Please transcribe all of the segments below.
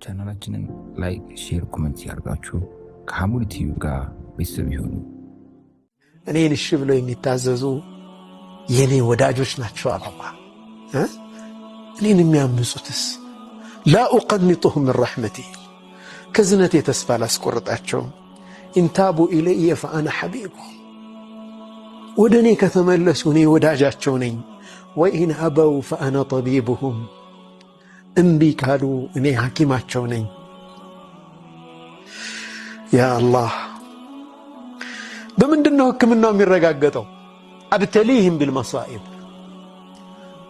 ቻናላችንን ላይክ፣ ሼር፣ ኮሜንት ያርጋችሁ ከሐሙድ ቲቪ ጋር ቤተሰብ ይሁኑ። እኔን እሺ ብለው የሚታዘዙ የኔ ወዳጆች ናቸው አላህ። እኔን የሚያምፁትስ ላ ኡቀኒጡሁም ምን ረሕመቲ ከዝነቴ ተስፋ ላስቆርጣቸውም። ኢንታቡ ኢለየ ፈአና ሐቢቡሁም ወደ እኔ ከተመለሱ እኔ ወዳጃቸው ነኝ። ወኢን አበው ፈአና ጠቢቡሁም እምቢ ካሉ እኔ ሐኪማቸው ነኝ። ያ አላህ በምንድነው ሕክምናው የሚረጋገጠው? አብተሊህም ቢልመሳኢብ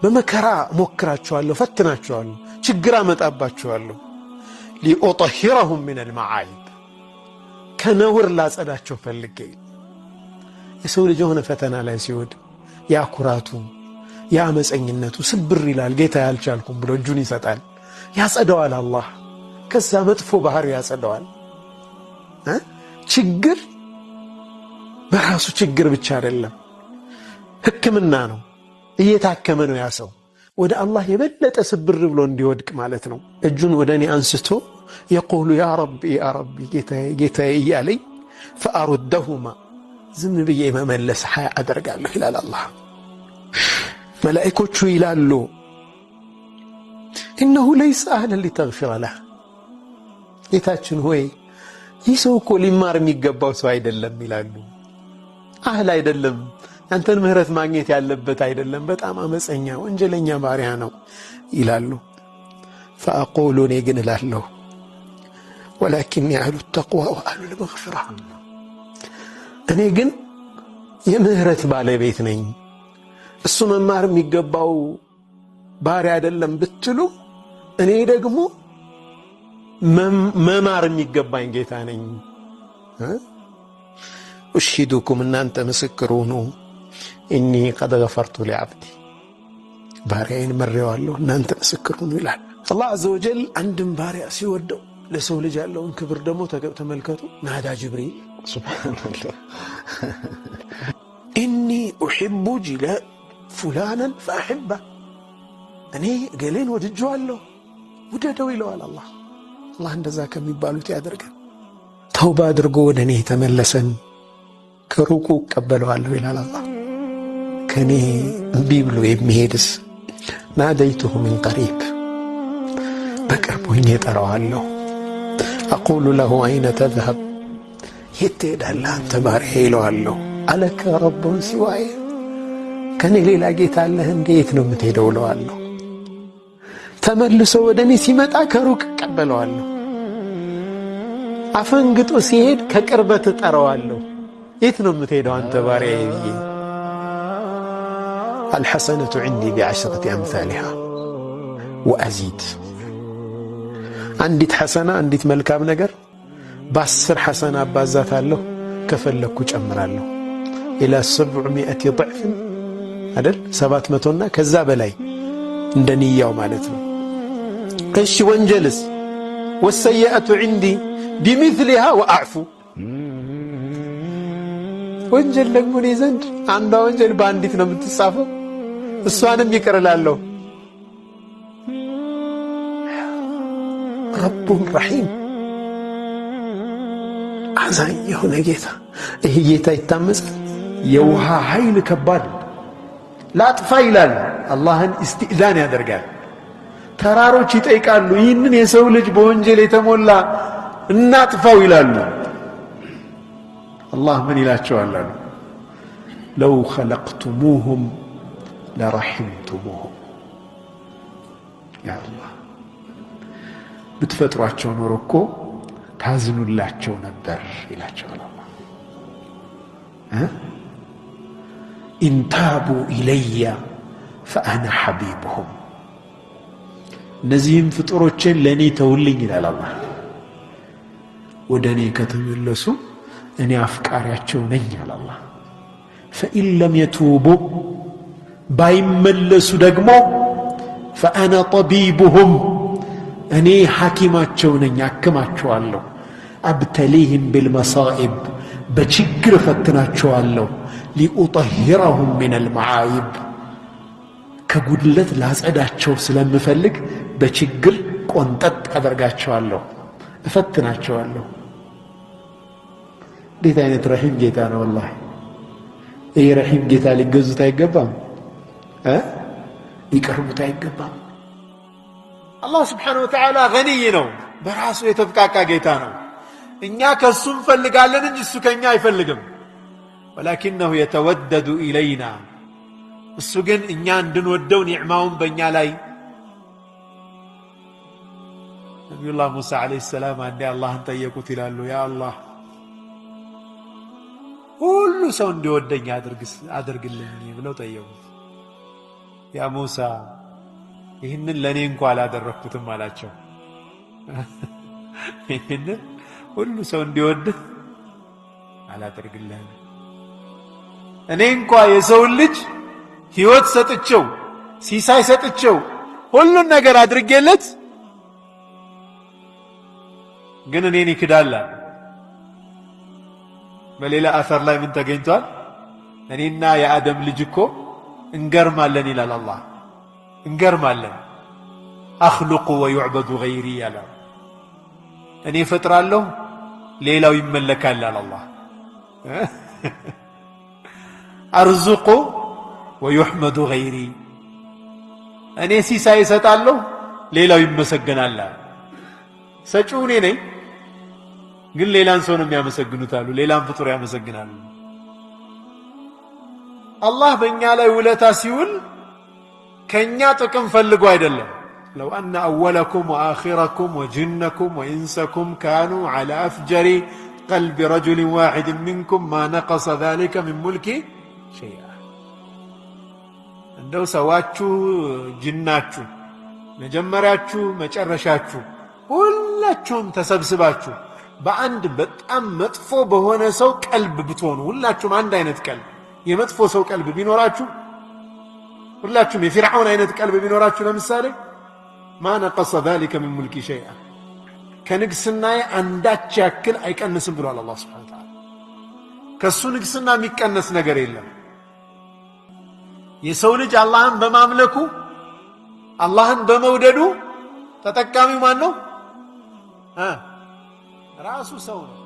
በመከራ ሞክራቸዋለሁ፣ ፈትናቸዋለሁ፣ ችግር አመጣባቸዋለሁ። ሊኡጠሂረሁም ሚነል መዓይብ ከነውር ላጸዳቸው ፈልጌ። የሰው ልጅ የሆነ ፈተና ላይ ሲወድ ያ ኩራቱ ያ አመፀኝነቱ ስብር ይላል። ጌታ ያልቻልኩም ብሎ እጁን ይሰጣል፣ ያጸደዋል። አላህ ከዛ መጥፎ ባህሪ ያጸደዋል። ችግር በራሱ ችግር ብቻ አይደለም፣ ሕክምና ነው። እየታከመ ነው ያ ሰው ወደ አላህ የበለጠ ስብር ብሎ እንዲወድቅ ማለት ነው። እጁን ወደ እኔ አንስቶ የቁሉ ያ ረቢ ያ ረቢ ጌታዬ ጌታዬ እያለኝ ፈአሩደሁማ ዝም ብዬ መመለስ ሀያ አደርጋለሁ ይላል አላህ። መላእኮቹ ይላሉ ኢነሁ ለይሰ አህለን ሊተግፊረ ለህ ጌታችን ሆይ ይህ ሰው እኮ ሊማር የሚገባው ሰው አይደለም ይላሉ። አህል አይደለም፣ ያንተን ምህረት ማግኘት ያለበት አይደለም፣ በጣም አመፀኛ ወንጀለኛ ባሪያ ነው ይላሉ። ፈአቁሉ እኔ ግን እላለሁ ወላኪኒ አህሉ ተቅዋ ወአህሉ ልመግፊራ እኔ ግን የምህረት ባለቤት ነኝ፣ እሱ መማር የሚገባው ባሪያ አይደለም ብትሉ እኔ ደግሞ መማር የሚገባኝ ጌታ ነኝ። أشهدكم أن أنت مسكرون إني قد غفرت لعبدي بارعين مرة والله أن أنت مسكرون يلعب الله عز وجل عندهم بارع سيودوا لسه لجأ لهم كبر دمو تملكته نادى جبريل سبحان الله إني أحب جلاء فلانا فأحبه أني قالين ودجوا له وددوا له على الله الله عند ذاك ميبالو تيادرك توبة درقو ودني تملسن ከሩቁ ቀበለዋለሁ ይላል አላህ። ከኔ እምቢ ብሎ የሚሄድስ ናደይቱሁ ሚን ቀሪብ በቅርብ ሆኜ እጠራዋለሁ። አቁሉ ለሁ አይነ ተዝሀብ የት ትሄዳለህ አንተ ባሪያዬ ይለዋለሁ። አለከ ረቡን ሲዋየ ከኔ ሌላ ጌታ አለህ እንዴ? የት ነው የምትሄደው እለዋለሁ። ተመልሶ ወደ እኔ ሲመጣ ከሩቅ እቀበለዋለሁ። አፈንግጦ ሲሄድ ከቅርበት እጠራዋለሁ። የት ነው የምትሄደው አንተ ባሪያዬ ብዬ። አልሐሰነቱ ዐንዲ ቢዐሽረቲ አምሳሊሃ ወአዚድ አንዲት ሐሰና አንዲት መልካም ነገር በ10 ሐሰና አባዛታለሁ፣ ከፈለኩ ጨምራለሁ። ኢላ 700 ضዕፍ አይደል 700ና ከዛ በላይ እንደ ንያው ማለት ነው። እሺ ወንጀልስ ወሰይአቱ ዐንዲ ቢሚስሊሃ ወአዕፉ ወንጀል ደግሞ እኔ ዘንድ አንዷ ወንጀል በአንዲት ነው የምትጻፈው፣ እሷንም ይቅር እላለሁ። ረቡን ረሒም አዛኝ የሆነ ጌታ። ይህ ጌታ ይታመጻል። የውሃ ኃይል ከባድ ላጥፋ ይላል፣ አላህን ኢስቲእዛን ያደርጋል። ተራሮች ይጠይቃሉ ይህንን የሰው ልጅ በወንጀል የተሞላ እናጥፋው ይላሉ። አላህ ምን ይላቸዋል አሉ? ለው ኸለቅቱሙሁም ለረሒምቱሙሁም ያ አላህ ብትፈጥሯቸው ኖሮ እኮ ታዝኑላቸው ነበር ይላቸዋል አላህ። ኢንታቡ ኢለየ ፈአና ሐቢቡሁም እነዚህም ፍጡሮችን ለእኔ ተውልኝ ይላል አላህ። ወደ እኔ ከተመለሱ እኔ አፍቃሪያቸው ነኝ አለ አላህ። ፈኢን ለም የቱቡ ባይመለሱ ደግሞ ፈአና ጠቢቡሁም እኔ ሐኪማቸው ነኝ፣ አክማቸዋለሁ። አብተሊህም ቢልመሳኢብ በችግር ፈትናቸዋለሁ። ሊኡጠሂረሁም ሚነል መዓይብ ከጉድለት ላጸዳቸው ስለምፈልግ በችግር ቆንጠጥ አደርጋቸዋለሁ፣ እፈትናቸዋለሁ። እንዴት አይነት ረሂም ጌታ ነው! ወላሂ ይህ ረሂም ጌታ ሊገዙት አይገባም፣ ሊቀርቡት አይገባም። አላህ ስብሓነሁ ወተዓላ ገኒይ ነው፣ በራሱ የተብቃቃ ጌታ ነው። እኛ ከሱ እንፈልጋለን እንጂ እሱ ከኛ አይፈልግም። ወላኪነሁ የተወደዱ ኢለይና፣ እሱ ግን እኛ እንድንወደው ኒዕማውን በእኛ ላይ። ነቢዩላህ ሙሳ ዓለይሂ ሰላም አንዴ አላህን ጠየቁት ይላሉ፣ ያ አላህ ሁሉ ሰው እንዲወደኝ አድርግልኝ ብለው ጠየቁት። ያ ሙሳ ይህንን ለእኔ እንኳ አላደረግኩትም አላቸው። ይህንን ሁሉ ሰው እንዲወድህ አላደርግልህም። እኔ እንኳ የሰውን ልጅ ሕይወት ሰጥቼው ሲሳይ ሰጥቼው ሁሉን ነገር አድርጌለት ግን እኔን ይክዳል። በሌላ አሰር ላይ ምን ተገኝቷል? እኔና የአደም ልጅ እኮ እንገርማለን ይላል አላህ። እንገርማለን። አኽሉቁ ወዩዕበዱ ገይሪ ያለ እኔ ፈጥራለሁ ሌላው ይመለካል አለ አላህ። አርዙቁ ወዩሕመዱ ገይሪ እኔ ሲሳይ እሰጣለሁ ሌላው ይመሰገናል። ሰጪው እኔ ነኝ፣ ግን ሌላን ሰው ነው የሚያመሰግኑት አሉ። ሌላን ፍጡር ያመሰግናሉ። አላህ በእኛ ላይ ውለታ ሲውል ከእኛ ጥቅም ፈልጎ አይደለም። ለው አነ አወለኩም ወአኺረኩም ወጅነኩም ወኢንሰኩም ካኑ ዐላ አፍጀሪ ቀልቢ ረጁሊን ዋሒድን ሚንኩም ማ ነቀሰ ዛሊከ ሚን ሙልኪ ሸይአ። እንደው ሰዋችሁ፣ ጅናችሁ፣ መጀመሪያችሁ፣ መጨረሻችሁ ሁላችሁም ተሰብስባችሁ በአንድ በጣም መጥፎ በሆነ ሰው ቀልብ ብትሆኑ፣ ሁላችሁም አንድ አይነት ቀልብ የመጥፎ ሰው ቀልብ ቢኖራችሁ፣ ሁላችሁም የፊርዓውን አይነት ቀልብ ቢኖራችሁ ለምሳሌ ማ ነቀሰ ዛሊከ ሚን ሙልኪ ሸይአ ከንግስናዬ አንዳች ያክል አይቀንስም ብሏል አላህ ሱብሓነሁ ወተዓላ። ከሱ ንግስና የሚቀነስ ነገር የለም። የሰው ልጅ አላህን በማምለኩ አላህን በመውደዱ ተጠቃሚው ማን ነው? ራሱ ሰው ነው።